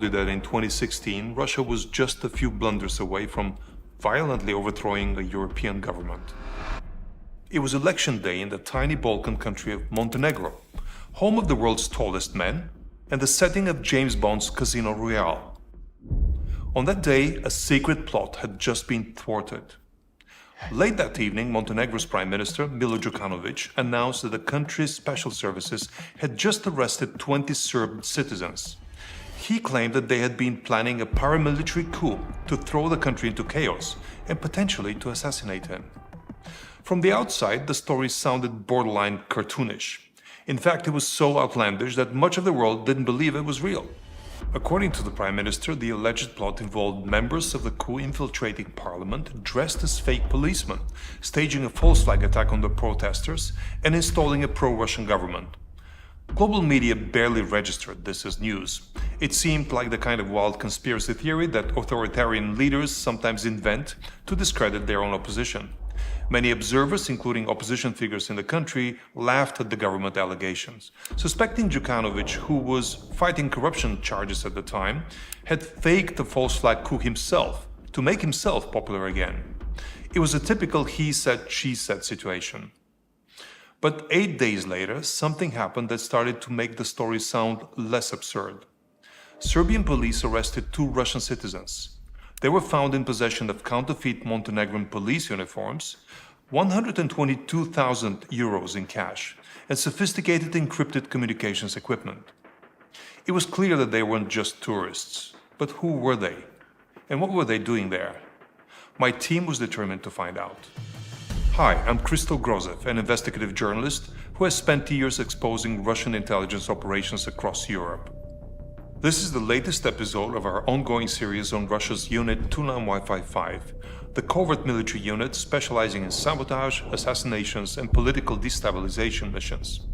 That in 2016, Russia was just a few blunders away from violently overthrowing a European government. It was election day in the tiny Balkan country of Montenegro, home of the world's tallest men, and the setting of James Bond's Casino Royale. On that day, a secret plot had just been thwarted. Late that evening, Montenegro's Prime Minister, Milo Djukanovic, announced that the country's special services had just arrested 20 Serb citizens. He claimed that they had been planning a paramilitary coup to throw the country into chaos and potentially to assassinate him. From the outside, the story sounded borderline cartoonish. In fact, it was so outlandish that much of the world didn't believe it was real. According to the Prime Minister, the alleged plot involved members of the coup infiltrating parliament dressed as fake policemen, staging a false flag attack on the protesters, and installing a pro-Russian government. Global media barely registered this as news. It seemed like the kind of wild conspiracy theory that authoritarian leaders sometimes invent to discredit their own opposition. Many observers, including opposition figures in the country, laughed at the government allegations, suspecting Djukanovic, who was fighting corruption charges at the time, had faked the false flag coup himself to make himself popular again. It was a typical he said, she said situation. But 8 days later, something happened that started to make the story sound less absurd. Serbian police arrested 2 Russian citizens. They were found in possession of counterfeit Montenegrin police uniforms, 122,000 euros in cash, and sophisticated encrypted communications equipment. It was clear that they weren't just tourists. But who were they? And what were they doing there? My team was determined to find out. Hi, I'm Hristo Grodzev, an investigative journalist who has spent years exposing Russian intelligence operations across Europe. This is the latest episode of our ongoing series on Russia's Unit 29Y55, the covert military unit specializing in sabotage, assassinations, and political destabilization missions.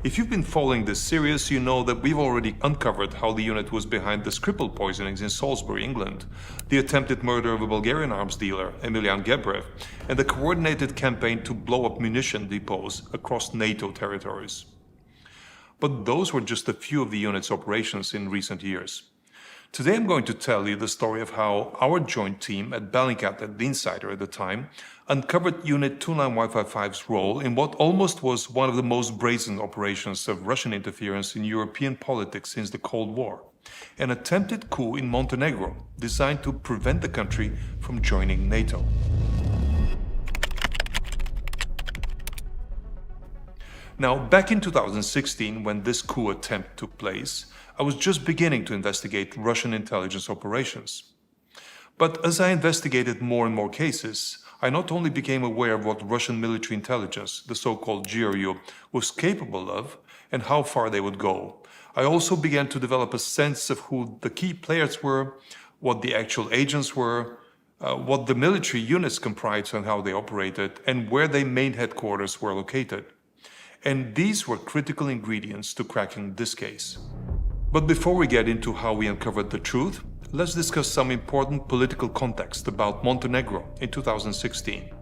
If you've been following this series, you know that we've already uncovered how the unit was behind the Skripal poisonings in Salisbury, England, the attempted murder of a Bulgarian arms dealer, Emilian Gebrev, and the coordinated campaign to blow up munition depots across NATO territories. But those were just a few of the unit's operations in recent years. Today I'm going to tell you the story of how our joint team at Bellingcat and The Insider at the time uncovered Unit 29Y55's role in what almost was one of the most brazen operations of Russian interference in European politics since the Cold War, an attempted coup in Montenegro designed to prevent the country from joining NATO. Now, back in 2016, when this coup attempt took place, I was just beginning to investigate Russian intelligence operations. But as I investigated more and more cases, I not only became aware of what Russian military intelligence, the so-called GRU, was capable of and how far they would go. I also began to develop a sense of who the key players were, what the actual agents were, what the military units comprised and how they operated, and where their main headquarters were located. And these were critical ingredients to cracking this case. But before we get into how we uncovered the truth, let's discuss some important political context about Montenegro in 2016.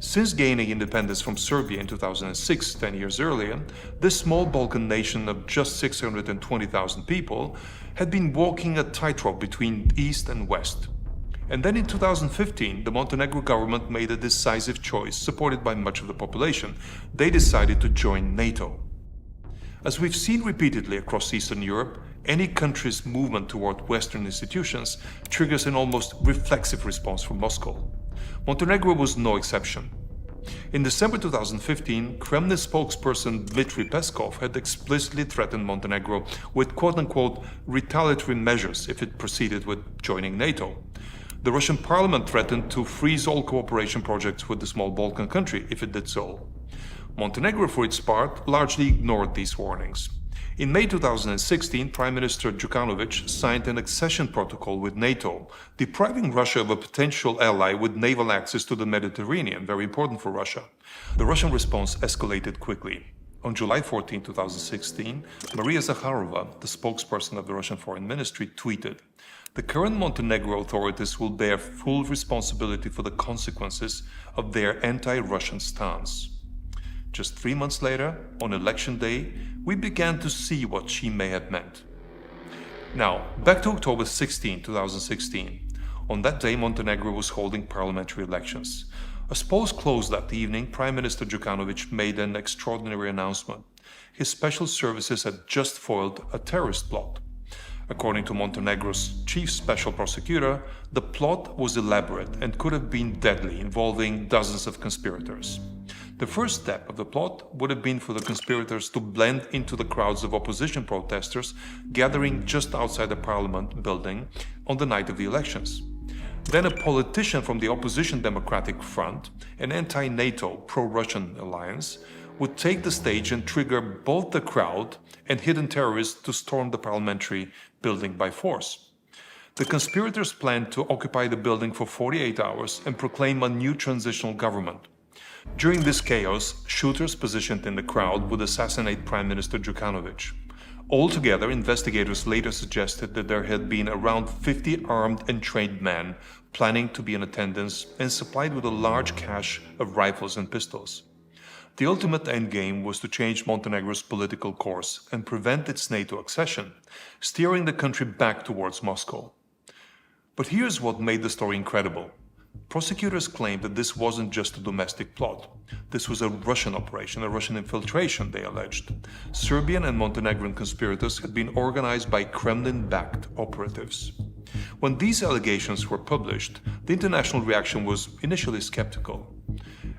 Since gaining independence from Serbia in 2006, 10 years earlier, this small Balkan nation of just 620,000 people had been walking a tightrope between East and West. And then in 2015, the Montenegro government made a decisive choice, supported by much of the population. They decided to join NATO. As we've seen repeatedly across Eastern Europe, any country's movement toward Western institutions triggers an almost reflexive response from Moscow. Montenegro was no exception. In December 2015, Kremlin spokesperson Dmitry Peskov had explicitly threatened Montenegro with quote-unquote retaliatory measures if it proceeded with joining NATO. The Russian parliament threatened to freeze all cooperation projects with the small Balkan country if it did so. Montenegro, for its part, largely ignored these warnings. In May 2016, Prime Minister Djukanovic signed an accession protocol with NATO, depriving Russia of a potential ally with naval access to the Mediterranean, very important for Russia. The Russian response escalated quickly. On July 14, 2016, Maria Zakharova, the spokesperson of the Russian Foreign Ministry, tweeted, "The current Montenegro authorities will bear full responsibility for the consequences of their anti-Russian stance." Just 3 months later, on election day, we began to see what she may have meant. Now, back to October 16, 2016. On that day, Montenegro was holding parliamentary elections. As polls closed that evening, Prime Minister Djukanovic made an extraordinary announcement. His special services had just foiled a terrorist plot. According to Montenegro's chief special prosecutor, the plot was elaborate and could have been deadly, involving dozens of conspirators. The first step of the plot would have been for the conspirators to blend into the crowds of opposition protesters gathering just outside the parliament building on the night of the elections. Then a politician from the opposition Democratic Front, an anti-NATO, pro-Russian alliance, would take the stage and trigger both the crowd and hidden terrorists to storm the parliamentary building by force. The conspirators planned to occupy the building for 48 hours and proclaim a new transitional government. During this chaos, shooters positioned in the crowd would assassinate Prime Minister Djukanovic. Altogether, investigators later suggested that there had been around 50 armed and trained men planning to be in attendance and supplied with a large cache of rifles and pistols. The ultimate endgame was to change Montenegro's political course and prevent its NATO accession, steering the country back towards Moscow. But here's what made the story incredible. Prosecutors claimed that this wasn't just a domestic plot. This was a Russian operation, a Russian infiltration, they alleged. Serbian and Montenegrin conspirators had been organized by Kremlin-backed operatives. When these allegations were published, the international reaction was initially skeptical.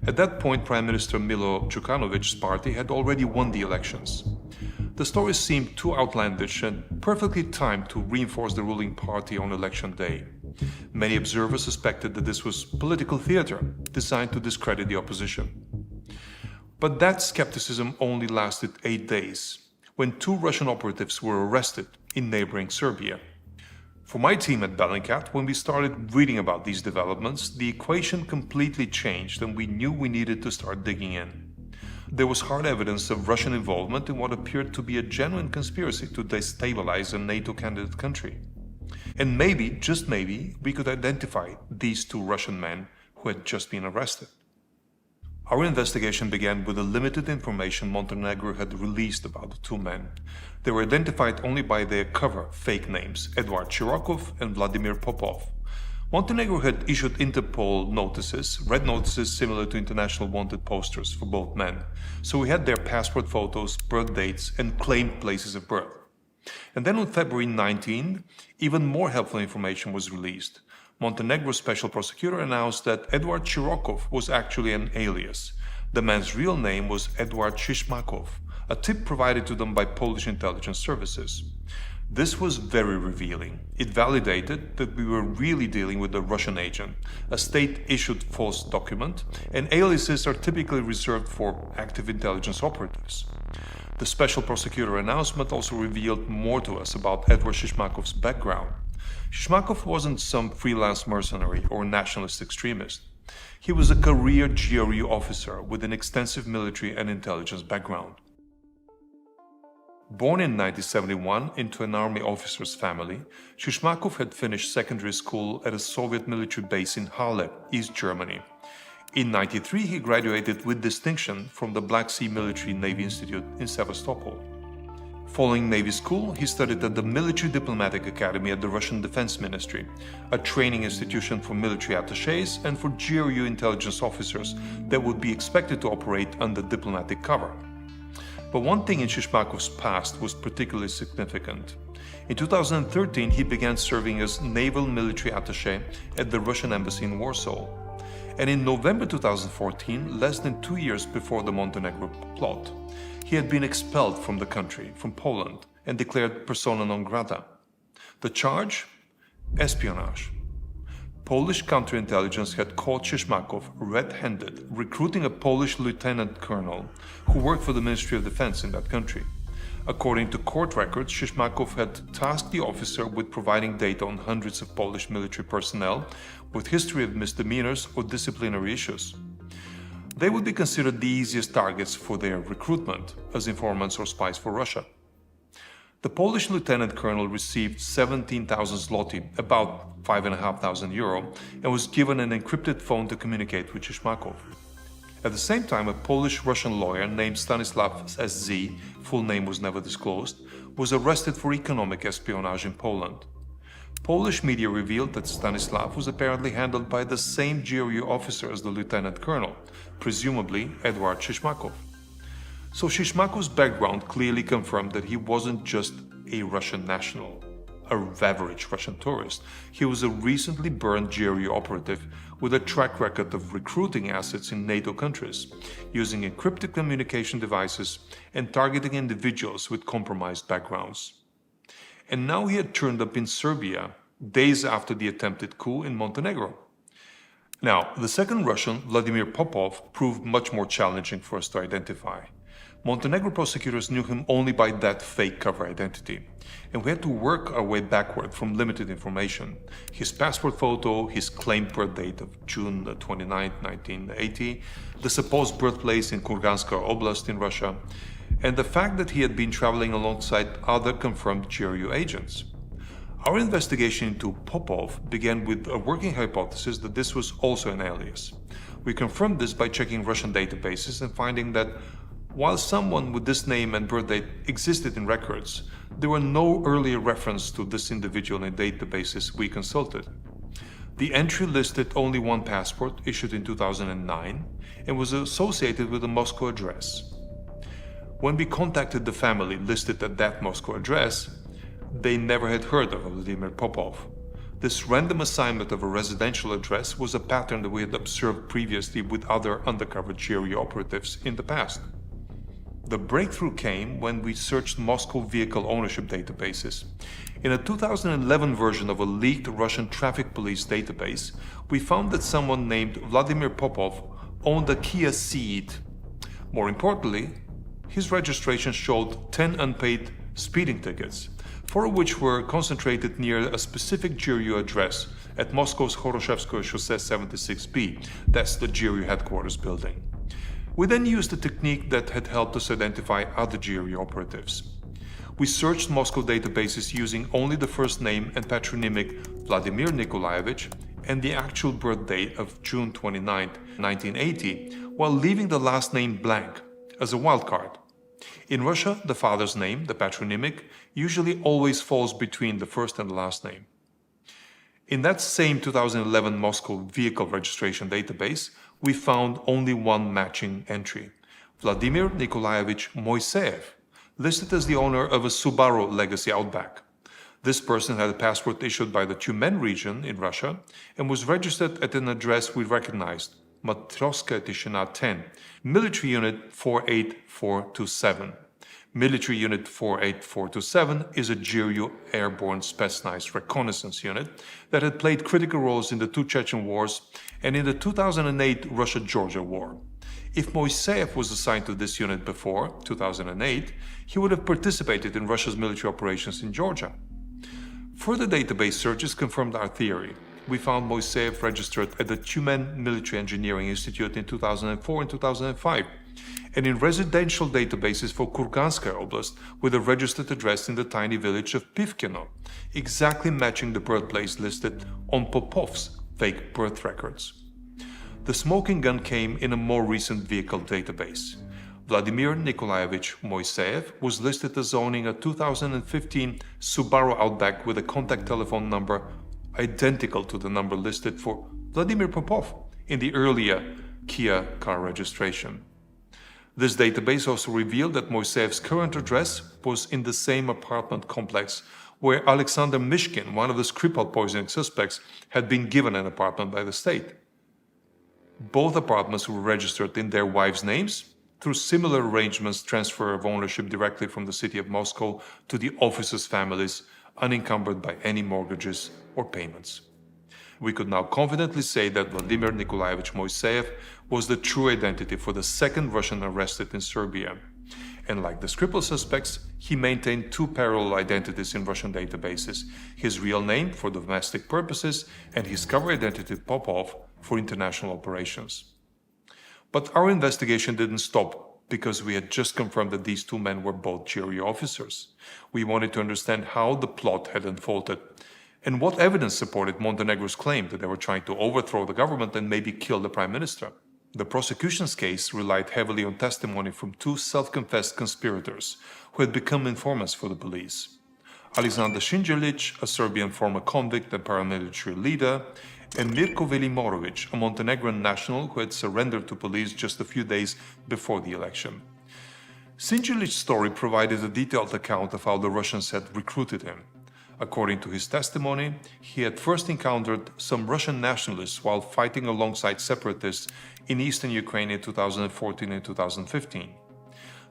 At that point, Prime Minister Milo Djukanovic's party had already won the elections. The story seemed too outlandish and perfectly timed to reinforce the ruling party on election day. Many observers suspected that this was political theater designed to discredit the opposition. But that skepticism only lasted 8 days, when 2 Russian operatives were arrested in neighboring Serbia. For my team at Bellingcat, when we started reading about these developments, the equation completely changed and we knew we needed to start digging in. There was hard evidence of Russian involvement in what appeared to be a genuine conspiracy to destabilize a NATO candidate country. And maybe, just maybe, we could identify these 2 Russian men who had just been arrested. Our investigation began with the limited information Montenegro had released about the 2 men. They were identified only by their cover fake names, Eduard Chirokov and Vladimir Popov. Montenegro had issued Interpol notices, red notices similar to international wanted posters for both men, so we had their passport photos, birth dates, and claimed places of birth. And then on February 19, even more helpful information was released. Montenegro's special prosecutor announced that Eduard Chirokov was actually an alias. The man's real name was Eduard Shishmakov, a tip provided to them by Polish intelligence services. This was very revealing. It validated that we were really dealing with a Russian agent, a state-issued false document, and aliases are typically reserved for active intelligence operatives. The special prosecutor announcement also revealed more to us about Eduard Shishmakov's background. Shishmakov wasn't some freelance mercenary or nationalist extremist. He was a career GRU officer with an extensive military and intelligence background. Born in 1971 into an army officer's family, Shishmakov had finished secondary school at a Soviet military base in Halle, East Germany. In 1993, he graduated with distinction from the Black Sea Military Navy Institute in Sevastopol. Following Navy school, he studied at the Military Diplomatic Academy at the Russian Defense Ministry, a training institution for military attachés and for GRU intelligence officers that would be expected to operate under diplomatic cover. But one thing in Shishmakov's past was particularly significant. In 2013, he began serving as naval military attaché at the Russian embassy in Warsaw. And in November 2014, less than 2 years before the Montenegro plot, he had been expelled from the country, from Poland, and declared persona non grata. The charge? Espionage. Polish counterintelligence had caught Shishmakov red-handed, recruiting a Polish lieutenant colonel who worked for the Ministry of Defense in that country. According to court records, Shishmakov had tasked the officer with providing data on hundreds of Polish military personnel with history of misdemeanors or disciplinary issues. They would be considered the easiest targets for their recruitment as informants or spies for Russia. The Polish lieutenant colonel received 17,000 zloty, about €5,500, and was given an encrypted phone to communicate with Shishmakov. At the same time, a Polish-Russian lawyer named Stanislav S.Z., full name was never disclosed, was arrested for economic espionage in Poland. Polish media revealed that Stanislav was apparently handled by the same GRU officer as the lieutenant colonel, presumably Eduard Shishmakov. So Shishmakov's background clearly confirmed that he wasn't just a Russian national, an average Russian tourist. He was a recently burned GRU operative with a track record of recruiting assets in NATO countries, using encrypted communication devices and targeting individuals with compromised backgrounds. And now he had turned up in Serbia days after the attempted coup in Montenegro. Now, the second Russian, Vladimir Popov, proved much more challenging for us to identify. Montenegro prosecutors knew him only by that fake cover identity, and we had to work our way backward from limited information. His passport photo, his claimed birth date of June 29, 1980, the supposed birthplace in Kurganska Oblast in Russia, and the fact that he had been traveling alongside other confirmed GRU agents. Our investigation into Popov began with a working hypothesis that this was also an alias. We confirmed this by checking Russian databases and finding that while someone with this name and birth date existed in records, there were no earlier reference to this individual in databases we consulted. The entry listed only one passport issued in 2009 and was associated with a Moscow address. When we contacted the family listed at that Moscow address, they never had heard of Vladimir Popov. This random assignment of a residential address was a pattern that we had observed previously with other undercover GRU operatives in the past. The breakthrough came when we searched Moscow vehicle ownership databases. In a 2011 version of a leaked Russian traffic police database, we found that someone named Vladimir Popov owned a Kia Ceed. More importantly, his registration showed 10 unpaid speeding tickets, 4 of which were concentrated near a specific GRU address at Moscow's Khoroshevskoye Chaussee 76B, that's the GRU headquarters building. We then used a technique that had helped us identify other GRU operatives. We searched Moscow databases using only the first name and patronymic Vladimir Nikolaevich and the actual birth date of June 29, 1980, while leaving the last name blank as a wildcard. In Russia, the father's name, the patronymic, usually always falls between the first and the last name. In that same 2011 Moscow vehicle registration database, we found only one matching entry, Vladimir Nikolaevich Moiseev, listed as the owner of a Subaru Legacy Outback. This person had a passport issued by the Tyumen region in Russia and was registered at an address we recognized, Matryoshka Tishina 10, Military Unit 48427. Military Unit 48427 is a GRU airborne Spetsnaz reconnaissance unit that had played critical roles in the two Chechen wars and in the 2008 Russia-Georgia war. If Moiseev was assigned to this unit before 2008, he would have participated in Russia's military operations in Georgia. Further database searches confirmed our theory. We found Moiseev registered at the Tyumen Military Engineering Institute in 2004 and 2005, and in residential databases for Kurganskaya Oblast with a registered address in the tiny village of Pivkino, exactly matching the birthplace listed on Popov's fake birth records. The smoking gun came in a more recent vehicle database. Vladimir Nikolaevich Moiseev was listed as owning a 2015 Subaru Outback with a contact telephone number identical to the number listed for Vladimir Popov in the earlier Kia car registration. This database also revealed that Moiseev's current address was in the same apartment complex where Alexander Mishkin, one of the Skripal poisoning suspects, had been given an apartment by the state. Both apartments were registered in their wives' names through similar arrangements, transfer of ownership directly from the city of Moscow to the officers' families, unencumbered by any mortgages or payments. We could now confidently say that Vladimir Nikolaevich Moiseev was the true identity for the second Russian arrested in Serbia. And like the Skripal suspects, he maintained two parallel identities in Russian databases, his real name for domestic purposes and his cover identity Popov for international operations. But our investigation didn't stop because we had just confirmed that these two men were both GRU officers. We wanted to understand how the plot had unfolded and what evidence supported Montenegro's claim that they were trying to overthrow the government and maybe kill the prime minister. The prosecution's case relied heavily on testimony from two self-confessed conspirators who had become informants for the police. Alexander Sinjelic, a Serbian former convict and paramilitary leader, and Mirko Velimorovic, a Montenegrin national who had surrendered to police just a few days before the election. Sinjelic's story provided a detailed account of how the Russians had recruited him. According to his testimony, he had first encountered some Russian nationalists while fighting alongside separatists in eastern Ukraine in 2014 and 2015.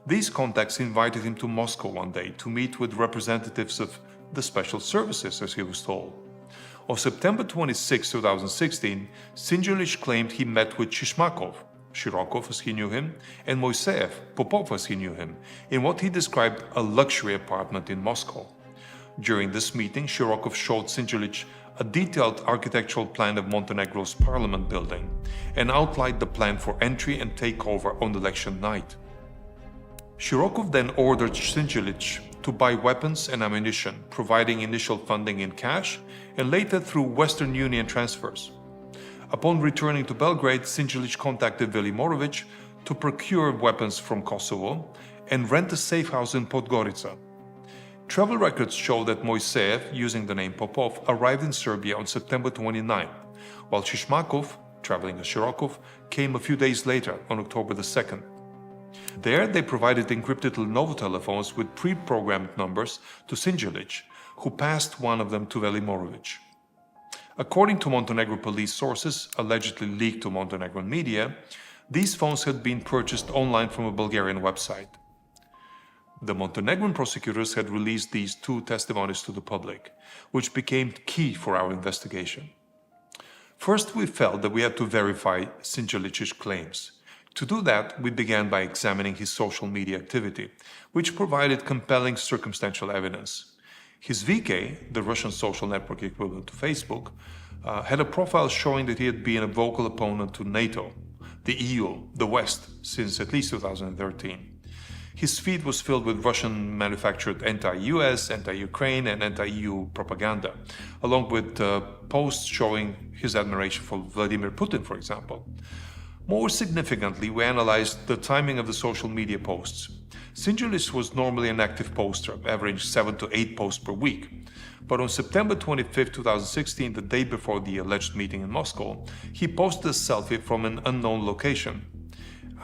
These contacts invited him to Moscow one day to meet with representatives of the special services, as he was told. On September 26, 2016, Sinjelic claimed he met with Shirokov as he knew him, and Moiseev, Popov as he knew him, in what he described a luxury apartment in Moscow. During this meeting, Shirokov showed Sinjelic a detailed architectural plan of Montenegro's parliament building and outlined the plan for entry and takeover on election night. Shirokov then ordered Sinjelic to buy weapons and ammunition, providing initial funding in cash and later through Western Union transfers. Upon returning to Belgrade, Sinjelic contacted Velimorovic to procure weapons from Kosovo and rent a safe house in Podgorica. Travel records show that Moiseev, using the name Popov, arrived in Serbia on September 29, while Shishmakov, traveling as Shirokov, came a few days later on October 2nd. There, they provided encrypted Lenovo telephones with pre-programmed numbers to Sinjelic, who passed one of them to Velimorovic. According to Montenegro police sources, allegedly leaked to Montenegrin media, these phones had been purchased online from a Bulgarian website. The Montenegrin prosecutors had released these two testimonies to the public, which became key for our investigation. First, we felt that we had to verify Sinjelic's claims. To do that, we began by examining his social media activity, which provided compelling circumstantial evidence. His VK, the Russian social network equivalent to Facebook, had a profile showing that he had been a vocal opponent to NATO, the EU, the West, since at least 2013. His feed was filled with Russian-manufactured anti-US, anti-Ukraine, and anti-EU propaganda, along with posts showing his admiration for Vladimir Putin, for example. More significantly, we analyzed the timing of the social media posts. Sinjelic was normally an active poster, averaging 7 to 8 posts per week. But on September 25, 2016, the day before the alleged meeting in Moscow, he posted a selfie from an unknown location.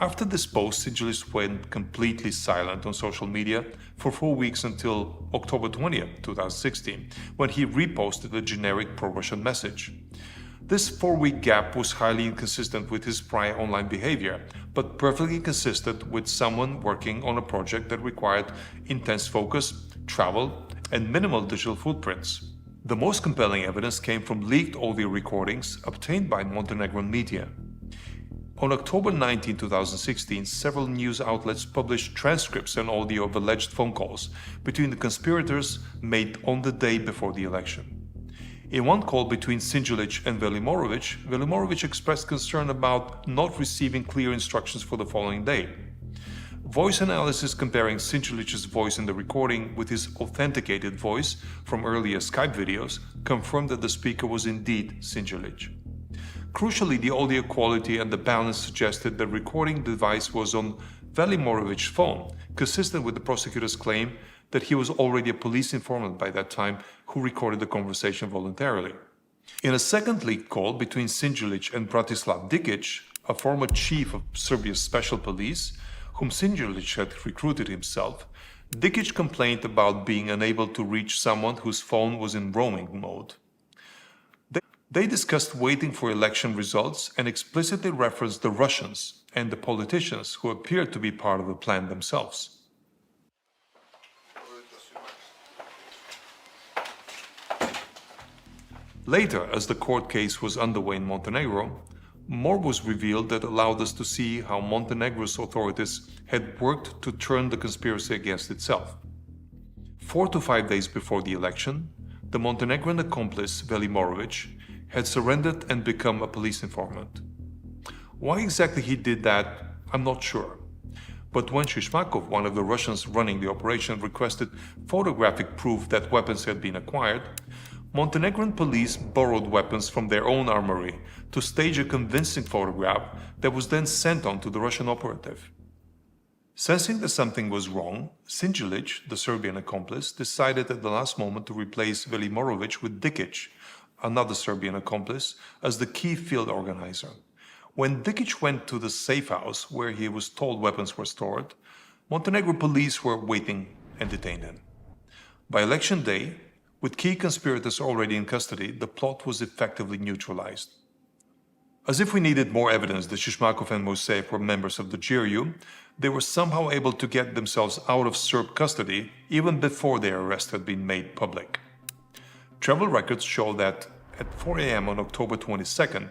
After this post, Sinjelic went completely silent on social media for 4 weeks until October 20, 2016, when he reposted a generic pro-Russian message. This 4-week gap was highly inconsistent with his prior online behavior, but perfectly consistent with someone working on a project that required intense focus, travel, and minimal digital footprints. The most compelling evidence came from leaked audio recordings obtained by Montenegrin media. On October 19, 2016, several news outlets published transcripts and audio of alleged phone calls between the conspirators made on the day before the election. In one call between Sinjelic and Velimorovic, Velimorovic expressed concern about not receiving clear instructions for the following day. Voice analysis comparing Sinjelic's voice in the recording with his authenticated voice from earlier Skype videos confirmed that the speaker was indeed Sinjelic. Crucially, the audio quality and the balance suggested the recording device was on Velimorovic's phone, consistent with the prosecutor's claim that he was already a police informant by that time who recorded the conversation voluntarily. In a second leaked call between Sinjelic and Bratislav Dikic, a former chief of Serbia's special police, whom Sinjelic had recruited himself, Dikic complained about being unable to reach someone whose phone was in roaming mode. They discussed waiting for election results and explicitly referenced the Russians and the politicians who appeared to be part of the plan themselves. Later, as the court case was underway in Montenegro, more was revealed that allowed us to see how Montenegro's authorities had worked to turn the conspiracy against itself. 4 to 5 days before the election, the Montenegrin accomplice Velimorovic had surrendered and become a police informant. Why exactly he did that, I'm not sure. But when Shishmakov, one of the Russians running the operation, requested photographic proof that weapons had been acquired, Montenegrin police borrowed weapons from their own armory to stage a convincing photograph that was then sent on to the Russian operative. Sensing that something was wrong, Sinjelic, the Serbian accomplice, decided at the last moment to replace Velimorovich with Dikic, another Serbian accomplice, as the key field organizer. When Dikic went to the safe house where he was told weapons were stored, Montenegro police were waiting and detained him. By election day, with key conspirators already in custody, the plot was effectively neutralized. As if we needed more evidence that Shishmakov and Moiseev were members of the GRU, they were somehow able to get themselves out of Serb custody even before their arrest had been made public. Travel records show that at 4 a.m. on October 22nd,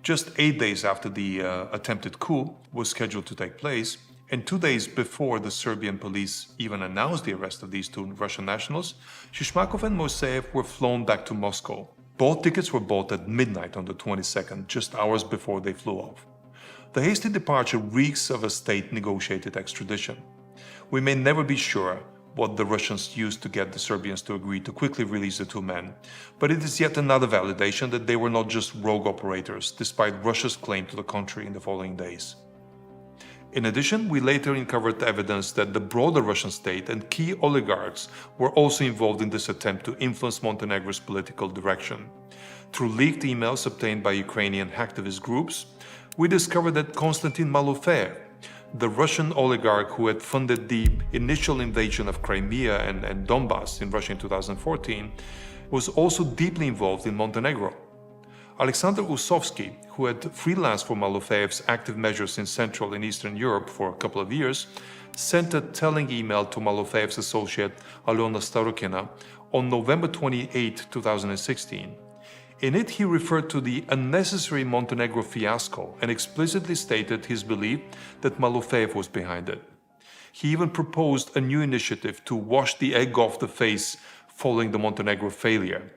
just 8 days after the attempted coup was scheduled to take place, and 2 days before the Serbian police even announced the arrest of these two Russian nationals, Shishmakov and Moiseev were flown back to Moscow. Both tickets were bought at midnight on the 22nd, just hours before they flew off. The hasty departure reeks of a state-negotiated extradition. We may never be sure what the Russians used to get the Serbians to agree to quickly release the two men, but it is yet another validation that they were not just rogue operators, despite Russia's claim to the contrary in the following days. In addition, we later uncovered evidence that the broader Russian state and key oligarchs were also involved in this attempt to influence Montenegro's political direction. Through leaked emails obtained by Ukrainian hacktivist groups, we discovered that Konstantin Malofeev, the Russian oligarch who had funded the initial invasion of Crimea and Donbass in Russia in 2014, was also deeply involved in Montenegro. Alexander Usovsky, who had freelanced for Malofeev's active measures in Central and Eastern Europe for a couple of years, sent a telling email to Malofeev's associate Alona Starokina on November 28, 2016. In it, he referred to the unnecessary Montenegro fiasco and explicitly stated his belief that Malofeev was behind it. He even proposed a new initiative to wash the egg off the face following the Montenegro failure.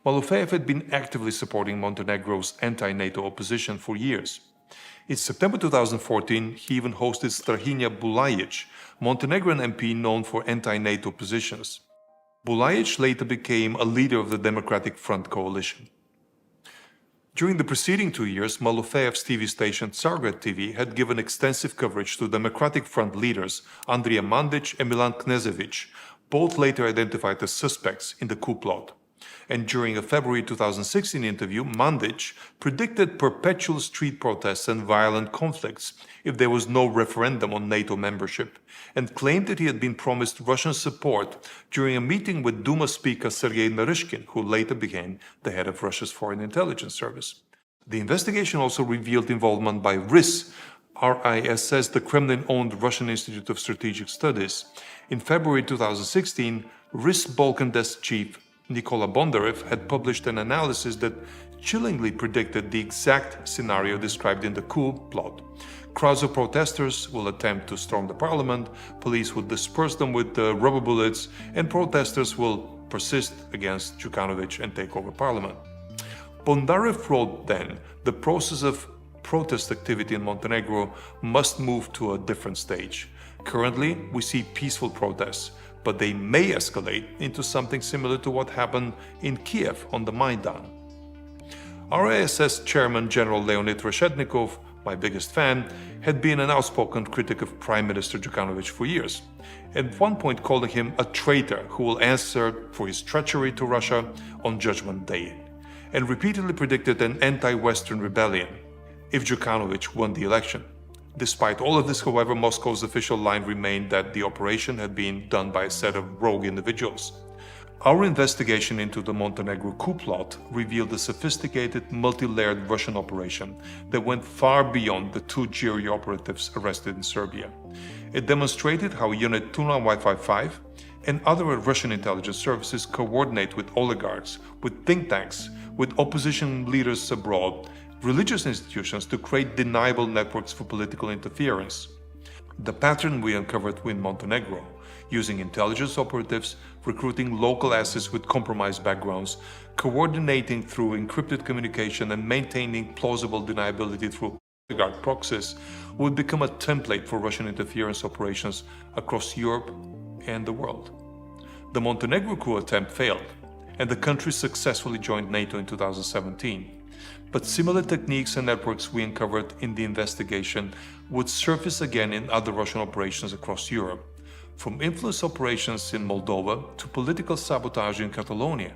Malofeev had been actively supporting Montenegro's anti-NATO opposition for years. In September 2014, he even hosted Strahinja Bulajic, Montenegrin MP known for anti-NATO positions. Bulajic later became a leader of the Democratic Front coalition. During the preceding 2 years, Malofeev's TV station Tsargrad TV had given extensive coverage to Democratic Front leaders Andrija Mandic and Milan Knežević, both later identified as suspects in the coup plot. And during a February 2016 interview, Mandic predicted perpetual street protests and violent conflicts if there was no referendum on NATO membership, and claimed that he had been promised Russian support during a meeting with Duma Speaker Sergei Naryshkin, who later became the head of Russia's Foreign Intelligence Service. The investigation also revealed involvement by RISS, the Kremlin-owned Russian Institute of Strategic Studies. In February 2016, RISS Balkan Desk Chief Nikola Bondarev had published an analysis that chillingly predicted the exact scenario described in the coup plot. Crowds of protesters will attempt to storm the parliament, police will disperse them with rubber bullets, and protesters will persist against Djukanovic and take over parliament. Bondarev wrote then, the process of protest activity in Montenegro must move to a different stage. Currently, we see peaceful protests, but they may escalate into something similar to what happened in Kiev on the Maidan. RISS Chairman General Leonid Reshetnikov, my biggest fan, had been an outspoken critic of Prime Minister Djukanovic for years, at one point calling him a traitor who will answer for his treachery to Russia on Judgment Day, and repeatedly predicted an anti-Western rebellion if Djukanovic won the election. Despite all of this, however, Moscow's official line remained that the operation had been done by a set of rogue individuals. Our investigation into the Montenegro coup plot revealed a sophisticated, multi-layered Russian operation that went far beyond the two GRU operatives arrested in Serbia. It demonstrated how Unit Tuna Wi-Fi 5 and other Russian intelligence services coordinate with oligarchs, with think tanks, with opposition leaders abroad, religious institutions to create deniable networks for political interference. The pattern we uncovered in Montenegro, using intelligence operatives, recruiting local assets with compromised backgrounds, coordinating through encrypted communication and maintaining plausible deniability through oligarch proxies, would become a template for Russian interference operations across Europe and the world. The Montenegro coup attempt failed, and the country successfully joined NATO in 2017. But similar techniques and networks we uncovered in the investigation would surface again in other Russian operations across Europe, from influence operations in Moldova to political sabotage in Catalonia.